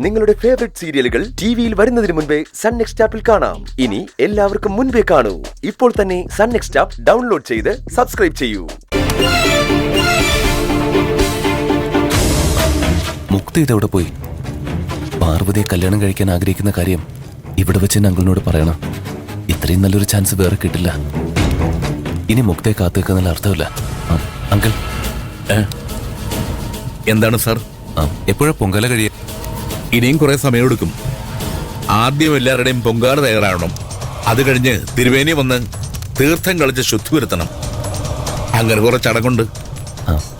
നിങ്ങളുടെ ഫേവറേറ്റ് സീരിയലുകൾ ടിവിയിൽ വരുന്നതിന് മുൻപേ സൺ നെക്സ്റ്റ് ആപ്പിൽ കാണാം. ഇനി എല്ലാവർക്കും മുൻപേ കാണൂ. ഇപ്പോൾ തന്നെ സൺ നെക്സ്റ്റ് ആപ്പ് ഡൗൺലോഡ് ചെയ്ത് സബ്സ്ക്രൈബ് ചെയ്യൂ. മുക്തി ഇതെവിടെ പോയി? പാർവതിയെ കല്യാണം കഴിക്കാൻ ആഗ്രഹിക്കുന്ന കാര്യം ഇവിടെ വെച്ച് അങ്കിളിനോട് പറയണം. ഇത്രയും നല്ലൊരു ചാൻസ് വേറെ കിട്ടില്ല. ഇനി മുക്തിയെ കാത്തുവെക്കുന്നതിൽ അർത്ഥമില്ല. അങ്കിൾ എന്താണ് സാർ? എപ്പോഴാ പൊങ്കാല കഴിയ? ഇനിയും കുറെ സമയമെടുക്കും. ആദ്യം എല്ലാവരുടെയും പൊങ്കാല തയ്യാറാവണം. അത് കഴിഞ്ഞ് തിരുവേനി വന്ന് തീർത്ഥം കളിച്ച് ശുദ്ധി വരുത്തണം. അങ്ങനെ കുറെ ചടങ്ങുണ്ട്.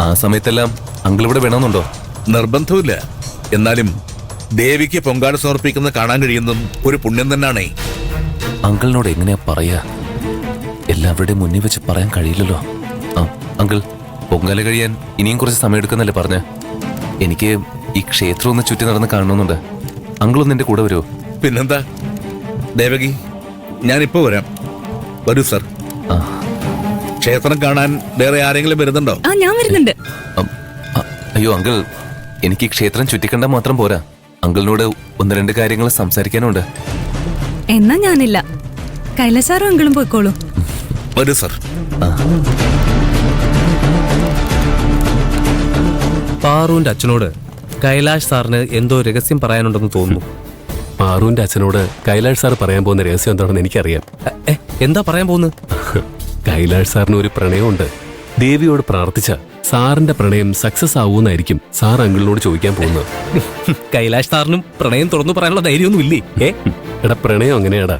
ആ സമയത്തെല്ലാം അങ്കിൾ ഇവിടെ വേണമെന്നുണ്ടോ? നിർബന്ധമില്ല. എന്നാലും ദേവിക്ക് പൊങ്കാല സമർപ്പിക്കുന്നത് കാണാൻ കഴിയുന്നതും ഒരു പുണ്യം തന്നെയാണേ. അങ്കിളിനോട് എങ്ങനെയാ പറയാ? എല്ലാവരുടെയും മുന്നിൽ വെച്ച് പറയാൻ കഴിയില്ലല്ലോ. അങ്കിൾ, പൊങ്കാല കഴിയാൻ ഇനിയും കുറച്ച് സമയം എടുക്കുന്നല്ലേ പറഞ്ഞ? എനിക്ക് ഈ ക്ഷേത്രം ഒന്ന് ചുറ്റി നടന്ന് കാണണമെന്നുണ്ട്. അങ്കിളൊന്ന് എന്റെ കൂടെ വരുമോ? പിന്നെന്താ ദേവകി, ഞാനിപ്പോ വരാം. വരൂ സാർ. ക്ഷേത്രം കാണാൻ വേറെ ആരെങ്കിലും വരുന്നുണ്ടോ? ഞാൻ വരുന്നുണ്ട്. അയ്യോ അങ്കിൾ, എനിക്ക് ക്ഷേത്രം ചുറ്റിക്കണ്ട മാത്രം പോരാ. അങ്കിളിനോട് ഒന്ന് രണ്ട് കാര്യങ്ങൾ സംസാരിക്കാനുണ്ട്. എന്നാ ഞാനില്ല, കൈലാസാറും അങ്കിളും പോയിക്കോളൂ. വരൂ സാർ. പാറുവിന്റെ അച്ഛനോട് കൈലാഷ് സാറിന് എന്തോ രഹസ്യം പറയാനുണ്ടെന്ന് തോന്നുന്നു. പാറുവിന്റെ അച്ഛനോട് കൈലാഷ് സാർ പറയാൻ പോകുന്ന രഹസ്യം എന്താണെന്ന് എനിക്കറിയാം. എന്താ പറയാൻ പോകുന്നത്? കൈലാഷ് സാറിന് ഒരു പ്രണയമുണ്ട്. ദേവിയോട് പ്രാർത്ഥിച്ച സാറിന്റെ പ്രണയം സക്സസ് ആവൂന്നായിരിക്കും സാർ അങ്കിളിനോട് ചോദിക്കാൻ പോകുന്നത്. കൈലാഷ് സാറിനും പ്രണയം തുറന്നു പറയാനുള്ള ധൈര്യമൊന്നും ഇല്ലേ? എടാ, പ്രണയം അങ്ങനെയാടാ.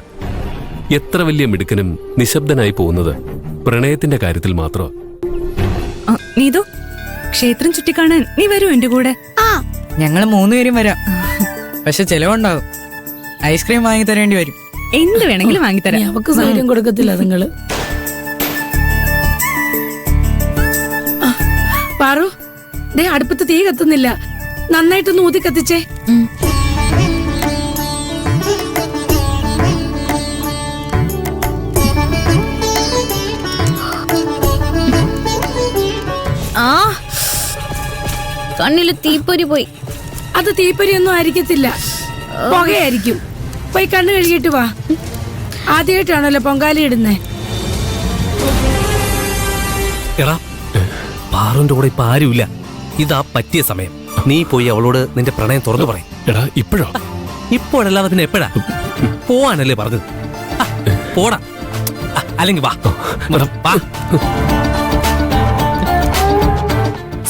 എത്ര വലിയ മിടുക്കനും നിശബ്ദനായി പോകുന്നത് പ്രണയത്തിന്റെ കാര്യത്തിൽ മാത്രം. നീതു, ക്ഷേത്രം ചുറ്റിക്കാണാൻ നീ വരൂ എന്റെ കൂടെ. ഞങ്ങള് 3 പേരും വരാം. പക്ഷെ ചെലവുണ്ടാവും. ഐസ്ക്രീം വാങ്ങി തരേണ്ടി വരും. എന്ത് വേണമെങ്കിലും വാങ്ങിത്തരാം. അവക്ക് സൗകര്യം കൊടുക്കത്തില്ല നിങ്ങള്. പാറു, ദേ അടുപ്പത്ത് തീ കത്തുന്നില്ല. നന്നായിട്ടൊന്ന് ഊതി കത്തിച്ചേ. കണ്ണില് തീപ്പൊരി പോയി. അത് തീപ്പൊരി ഒന്നും ആയിരിക്കത്തില്ല, പുകയായിരിക്കും. പോയി കണ്ണ് കഴുകിയിട്ട് വാ. ആദ്യമായിട്ടാണല്ലോ പൊങ്കാലി ഇടുന്നേ. എടാ, പാറുവിന്റെ കൂടെ ഇപ്പൊ ആരുമില്ല. ഇതാ പറ്റിയ സമയം. നീ പോയി അവളോട് നിന്റെ പ്രണയം തുറന്നു പറയും. എടാ, ഇപ്പോഴോ? ഇപ്പോഴല്ലാതെ പിന്നെ എപ്പോഴാ? പോവാനല്ലേ പറഞ്ഞത്? പോടാ. അല്ലെങ്കിൽ വാ.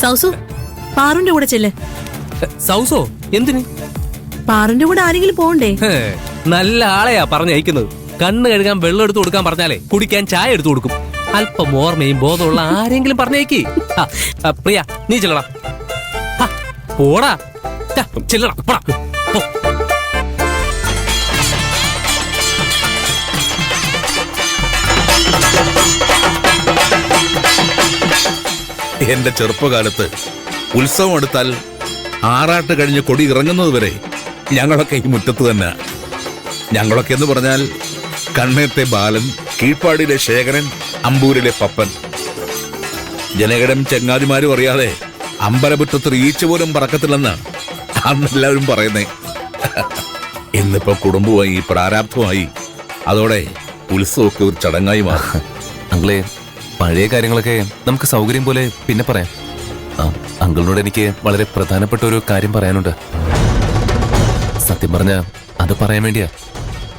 സൗസു, പാറുന്റെ കൂടെ ചെല്ല്. സൗസോ, എന്തിന്? പാറുന്റെ കൂടെ ആരെങ്കിലും പോണ്ടേ? നല്ല ആളെയാ പറഞ്ഞയക്കുന്നത്. കണ്ണ് കഴുകാൻ വെള്ളം എടുത്തു കൊടുക്കാൻ പറഞ്ഞാലേ കുടിക്കാൻ ചായ എടുത്തു കൊടുക്കും. അല്പം ഓർമ്മയും ബോധമുള്ള ആരെങ്കിലും പറഞ്ഞേക്ക്. പ്രിയ, നീ ചെല്ലടാ. പോടാ, ചെല്ലടാ. പോടാ. എന്റെ ചെറുപ്പകാലത്ത് ഉത്സവം എടുത്താൽ ആറാട്ട് കഴിഞ്ഞ് കൊടി ഇറങ്ങുന്നത് വരെ ഞങ്ങളൊക്കെ ഈ മുറ്റത്ത് തന്നെ. ഞങ്ങളൊക്കെ എന്ന് പറഞ്ഞാൽ കണ്ണയത്തെ ബാലൻ, കീഴ്പ്പാടിയിലെ ശേഖരൻ, അമ്പൂരിലെ പപ്പൻ. ജനകടം ചങ്ങാതിമാരും അറിയാതെ അമ്പലമുറ്റത്ത് ഈച്ച പോലും പറക്കത്തില്ലെന്ന് അന്നെല്ലാവരും പറയുന്നേ. ഇന്നിപ്പോ കുടുംബമായി, പ്രാരാബ്ധമായി. അതോടെ ഉത്സവമൊക്കെ ഒരു ചടങ്ങായി മാറും. അങ്കിളെ, പഴയ കാര്യങ്ങളൊക്കെ നമുക്ക് സൗകര്യം പോലെ പിന്നെ പറയാം. അങ്കിളിനോട് എനിക്ക് വളരെ പ്രധാനപ്പെട്ട ഒരു കാര്യം പറയാനുണ്ട്. സത്യം പറഞ്ഞ അത് പറയാൻ വേണ്ടിയാ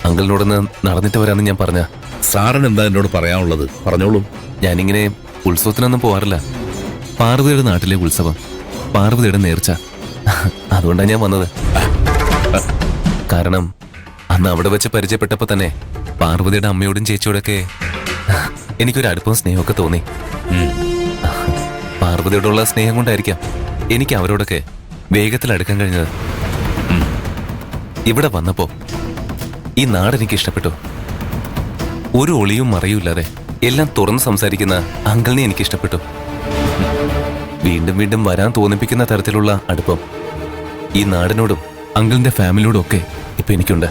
അങ്കിളിനോടൊന്ന് നടന്നിട്ട് വരാമെന്ന് ഞാൻ പറഞ്ഞ. സാറിന് എന്താ എന്നോട് പറയാനുള്ളത്? പറഞ്ഞോളൂ. ഞാനിങ്ങനെ ഉത്സവത്തിനൊന്നും പോവാറില്ല. പാർവതിയുടെ നാട്ടിലെ ഉത്സവം, പാർവതിയുടെ നേർച്ച. അതുകൊണ്ടാണ് ഞാൻ വന്നത്. കാരണം അന്ന് അവിടെ വെച്ച് പരിചയപ്പെട്ടപ്പോ തന്നെ പാർവതിയുടെ അമ്മയോടും ചേച്ചിയോടൊക്കെ എനിക്കൊരു അടുപ്പവും സ്നേഹമൊക്കെ തോന്നി. പാർവതിയോടുള്ള സ്നേഹം കൊണ്ടായിരിക്കാം എനിക്ക് അവരോടൊക്കെ വേഗത്തിൽ അടുക്കാൻ കഴിഞ്ഞത്. ഇവിടെ വന്നപ്പോ ഈ നാടെനിക്ക് ഇഷ്ടപ്പെട്ടു. ഒരു ഒളിയും മറയുമില്ലാതെ എല്ലാം തുറന്ന് സംസാരിക്കുന്ന അങ്കിളിനെ എനിക്ക് ഇഷ്ടപ്പെട്ടു. വീണ്ടും വീണ്ടും വരാൻ തോന്നിപ്പിക്കുന്ന തരത്തിലുള്ള അടുപ്പം ഈ നാടിനോടും അങ്കിളിന്റെ ഫാമിലിയോടും ഒക്കെ ഇപ്പൊ എനിക്കുണ്ട്.